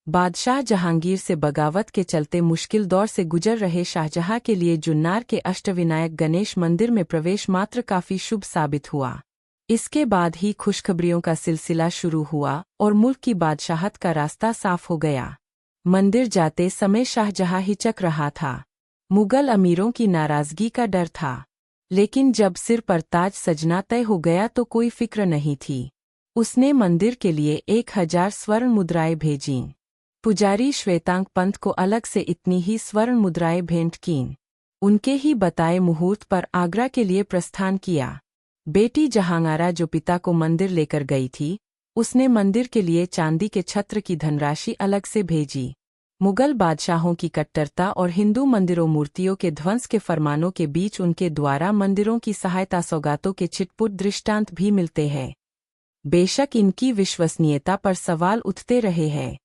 बादशाह जहांगीर से बगावत के चलते मुश्किल दौर से गुजर रहे शाहजहां के लिए जुन्नार के अष्टविनायक गणेश मंदिर में प्रवेश मात्र काफी शुभ साबित हुआ। इसके बाद ही खुशखबरियों का सिलसिला शुरू हुआ और मुल्क की बादशाहत का रास्ता साफ हो गया। मंदिर जाते समय शाहजहां हिचक रहा था। मुगल अमीरों की नाराजगी का डर था, लेकिन जब सिर पर ताज सजना तय हो गया तो कोई फिक्र नहीं थी। उसने मंदिर के लिए 1000 स्वर्ण मुद्राएं भेजीं। पुजारी श्वेतांग पंत को अलग से इतनी ही स्वर्ण मुद्राएं भेंट कीं। उनके ही बताए मुहूर्त पर आगरा के लिए प्रस्थान किया। बेटी जहांगारा जो पिता को मंदिर लेकर गई थी, उसने मंदिर के लिए चांदी के छत्र की धनराशि अलग से भेजी। मुगल बादशाहों की कट्टरता और हिंदू मंदिरों मूर्तियों के ध्वंस के फरमानों के बीच उनके द्वारा मंदिरों की सहायता सौगातों के छिटपुट दृष्टांत भी मिलते हैं। बेशक इनकी विश्वसनीयता पर सवाल उठते रहे हैं,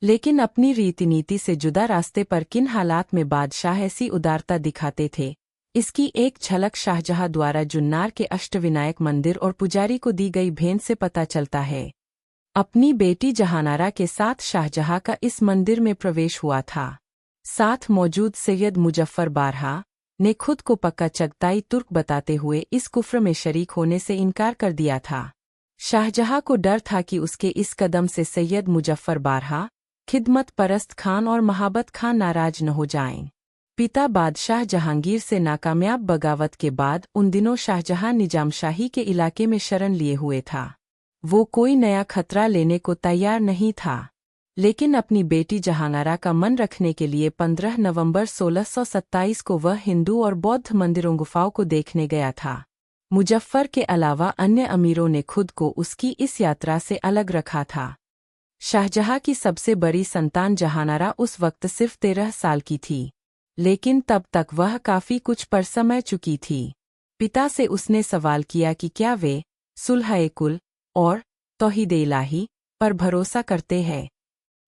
लेकिन अपनी रीति नीति से जुदा रास्ते पर किन हालात में बादशाह ऐसी उदारता दिखाते थे, इसकी एक झलक शाहजहां द्वारा जुन्नार के अष्टविनायक मंदिर और पुजारी को दी गई भेंट से पता चलता है। अपनी बेटी जहानारा के साथ शाहजहां का इस मंदिर में प्रवेश हुआ था। साथ मौजूद सैयद मुजफ्फर बारहा ने खुद को पक्का चगताई तुर्क बताते हुए इस कुफ्र में शरीक होने से इनकार कर दिया था। शाहजहां को डर था कि उसके इस कदम से सैयद मुजफ्फर बारहा, खिदमत परस्त खान और महाबत खान नाराज न हो जाएं। पिता बादशाह जहांगीर से नाकामयाब बगावत के बाद उन दिनों शाहजहां निजामशाही के इलाके में शरण लिए हुए था। वो कोई नया खतरा लेने को तैयार नहीं था, लेकिन अपनी बेटी जहांगारा का मन रखने के लिए 15 नवंबर 1627 को वह हिंदू और बौद्ध मंदिरों गुफाओं को देखने गया था। मुजफ्फर के अलावा अन्य अमीरों ने खुद को उसकी इस यात्रा से अलग रखा था। शाहजहां की सबसे बड़ी संतान जहानारा उस वक्त सिर्फ 13 साल की थी, लेकिन तब तक वह काफी कुछ पर समझ चुकी थी। पिता से उसने सवाल किया कि क्या वे सुलह-ए-कुल और तौहीद-ए-इलाही पर भरोसा करते हैं।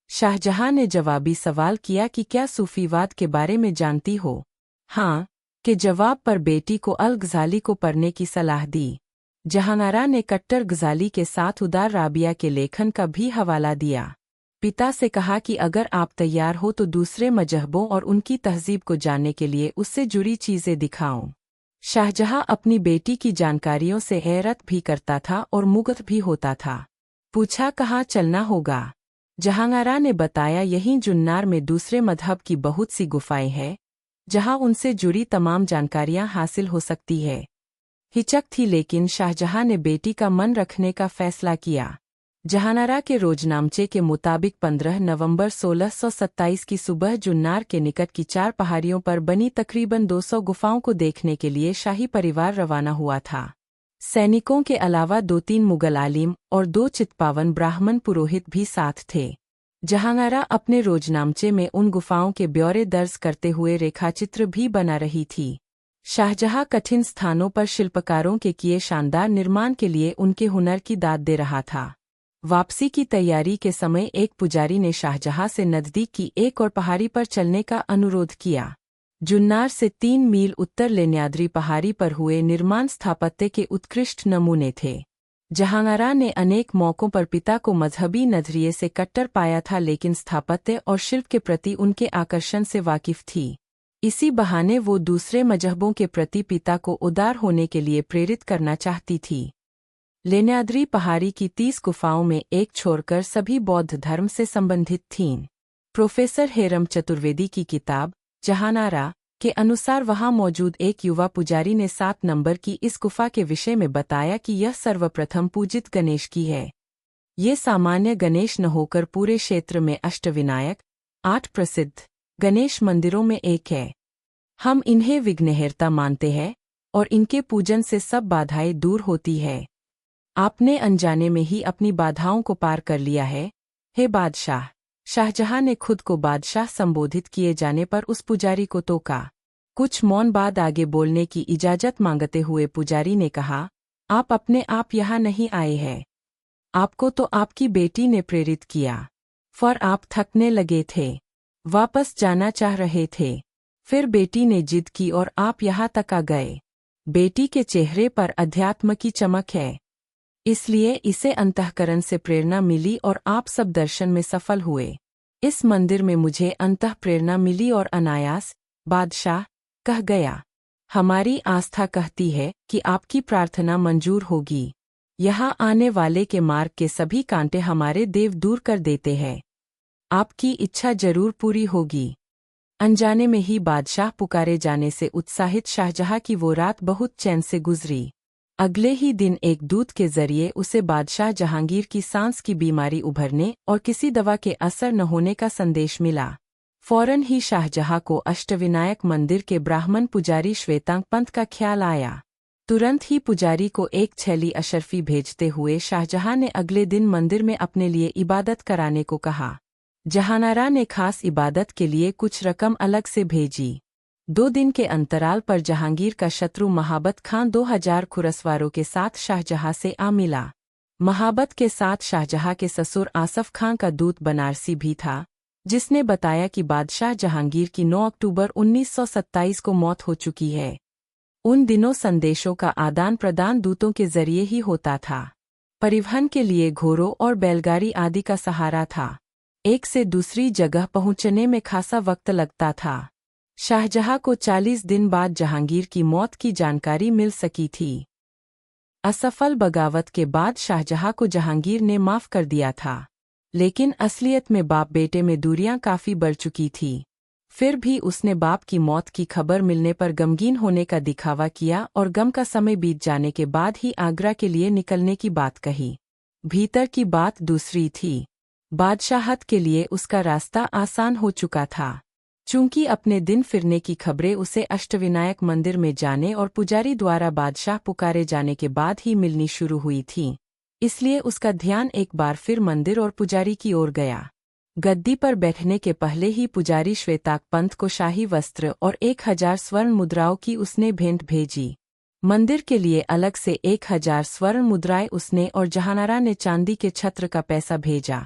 शाहजहां ने जवाबी सवाल किया कि क्या सूफीवाद के बारे में जानती हो। हाँ के जवाब पर बेटी को अल-गज़ाली को पढ़ने की सलाह दी। जहांगारा ने कट्टर गज़ाली के साथ उदार राबिया के लेखन का भी हवाला दिया। पिता से कहा कि अगर आप तैयार हो तो दूसरे मजहबों और उनकी तहजीब को जानने के लिए उससे जुड़ी चीज़ें दिखाऊं। शाहजहां अपनी बेटी की जानकारियों से हैरत भी करता था और मुग्ध भी होता था। पूछा कहाँ चलना होगा। जहांगारा ने बताया यहीं जुन्नार में दूसरे मजहब की बहुत सी गुफाएं हैं, जहां उनसे जुड़ी तमाम जानकारियां हासिल हो सकती है। हिचक थी, लेकिन शाहजहां ने बेटी का मन रखने का फैसला किया। जहानारा के रोजनामचे के मुताबिक 15 नवंबर 1627 की सुबह जुन्नार के निकट की 4 पहाड़ियों पर बनी तकरीबन 200 गुफाओं को देखने के लिए शाही परिवार रवाना हुआ था। सैनिकों के अलावा 2-3 मुगल आलिम और 2 चित्पावन ब्राह्मण पुरोहित भी साथ थे। जहांगारा अपने रोजनामचे में उन गुफाओं के ब्यौरे दर्ज करते हुए रेखाचित्र भी बना रही थी। शाहजहां कठिन स्थानों पर शिल्पकारों के किए शानदार निर्माण के लिए उनके हुनर की दाद दे रहा था। वापसी की तैयारी के समय एक पुजारी ने शाहजहां से नजदीक की एक और पहाड़ी पर चलने का अनुरोध किया। जुन्नार से 3 मील उत्तर लेण्याद्री पहाड़ी पर हुए निर्माण स्थापत्य के उत्कृष्ट नमूने थे। जहांगारा ने अनेक मौकों पर पिता को मजहबी नजरिए से कट्टर पाया था, लेकिन स्थापत्य और शिल्प के प्रति उनके आकर्षण से वाकिफ थी। इसी बहाने वो दूसरे मजहबों के प्रति पिता को उदार होने के लिए प्रेरित करना चाहती थी। लेण्याद्री पहाड़ी की 30 गुफाओं में एक छोड़कर सभी बौद्ध धर्म से संबंधित थीं। प्रोफेसर हेरम चतुर्वेदी की किताब जहानारा के अनुसार वहां मौजूद एक युवा पुजारी ने 7 नंबर की इस गुफा के विषय में बताया कि यह सर्वप्रथम पूजित गणेश की है। ये सामान्य गणेश न होकर पूरे क्षेत्र में अष्टविनायक 8 प्रसिद्ध गणेश मंदिरों में एक है। हम इन्हें विघ्नहर्ता मानते हैं और इनके पूजन से सब बाधाएं दूर होती है। आपने अनजाने में ही अपनी बाधाओं को पार कर लिया है, हे बादशाह। शाहजहां ने खुद को बादशाह संबोधित किए जाने पर उस पुजारी को टोका। कुछ मौन बाद आगे बोलने की इजाजत मांगते हुए पुजारी ने कहा, आप अपने आप यहाँ नहीं आए हैं। आपको तो आपकी बेटी ने प्रेरित किया। पर आप थकने लगे थे, वापस जाना चाह रहे थे। फिर बेटी ने जिद की और आप यहाँ तक आ गए। बेटी के चेहरे पर अध्यात्म की चमक है, इसलिए इसे अंतःकरण से प्रेरणा मिली और आप सब दर्शन में सफल हुए। इस मंदिर में मुझे अंतः प्रेरणा मिली और अनायास बादशाह कह गया, हमारी आस्था कहती है कि आपकी प्रार्थना मंजूर होगी। यहाँ आने वाले के मार्ग के सभी कांटे हमारे देव दूर कर देते हैं। आपकी इच्छा जरूर पूरी होगी। अनजाने में ही बादशाह पुकारे जाने से उत्साहित शाहजहाँ की वो रात बहुत चैन से गुजरी। अगले ही दिन एक दूत के जरिए उसे बादशाह जहांगीर की सांस की बीमारी उभरने और किसी दवा के असर न होने का संदेश मिला। फौरन ही शाहजहाँ को अष्टविनायक मंदिर के ब्राह्मण पुजारी श्वेतांग पंत का ख्याल आया। तुरंत ही पुजारी को एक छैली अशर्फी भेजते हुए शाहजहाँ ने अगले दिन मंदिर में अपने लिए इबादत कराने को कहा। जहानारा ने खास इबादत के लिए कुछ रकम अलग से भेजी। 2 दिन के अंतराल पर जहांगीर का शत्रु महाबत खान 2000 खुरसवारों के साथ शाहजहाँ से आ मिला। महाबत के साथ शाहजहाँ के ससुर आसफ खान का दूत बनारसी भी था, जिसने बताया कि बादशाह जहांगीर की 9 अक्टूबर 1927 को मौत हो चुकी है। उन दिनों संदेशों का आदान प्रदान दूतों के जरिए ही होता था। परिवहन के लिए घोड़ों और बैलगाड़ी आदि का सहारा था। एक से दूसरी जगह पहुंचने में खासा वक्त लगता था। शाहजहाँ को 40 दिन बाद जहांगीर की मौत की जानकारी मिल सकी थी। असफल बगावत के बाद शाहजहाँ को जहांगीर ने माफ कर दिया था, लेकिन असलियत में बाप बेटे में दूरियां काफी बढ़ चुकी थी। फिर भी उसने बाप की मौत की खबर मिलने पर गमगीन होने का दिखावा किया और गम का समय बीत जाने के बाद ही आगरा के लिए निकलने की बात कही। भीतर की बात दूसरी थी। बादशाहत के लिए उसका रास्ता आसान हो चुका था। चूंकि अपने दिन फिरने की खबरें उसे अष्टविनायक मंदिर में जाने और पुजारी द्वारा बादशाह पुकारे जाने के बाद ही मिलनी शुरू हुई थीं, इसलिए उसका ध्यान एक बार फिर मंदिर और पुजारी की ओर गया। गद्दी पर बैठने के पहले ही पुजारी श्वेतांग पंत को शाही वस्त्र और 1000 स्वर्ण मुद्राओं की उसने भेंट भेजी। मंदिर के लिए अलग से 1000 स्वर्ण मुद्राएं उसने और जहानारा ने चांदी के छत्र का पैसा भेजा।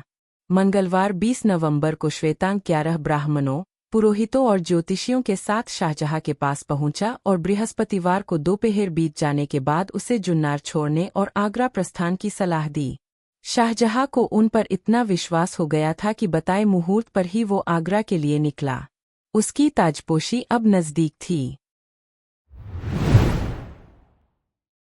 मंगलवार 20 नवंबर को श्वेतांग 11 ब्राह्मणों, पुरोहितों और ज्योतिषियों के साथ शाहजहाँ के पास पहुंचा और बृहस्पतिवार को दोपहर बीत जाने के बाद उसे जुन्नर छोड़ने और आगरा प्रस्थान की सलाह दी। शाहजहाँ को उन पर इतना विश्वास हो गया था कि बताए मुहूर्त पर ही वो आगरा के लिए निकला। उसकी ताजपोशी अब नजदीक थी।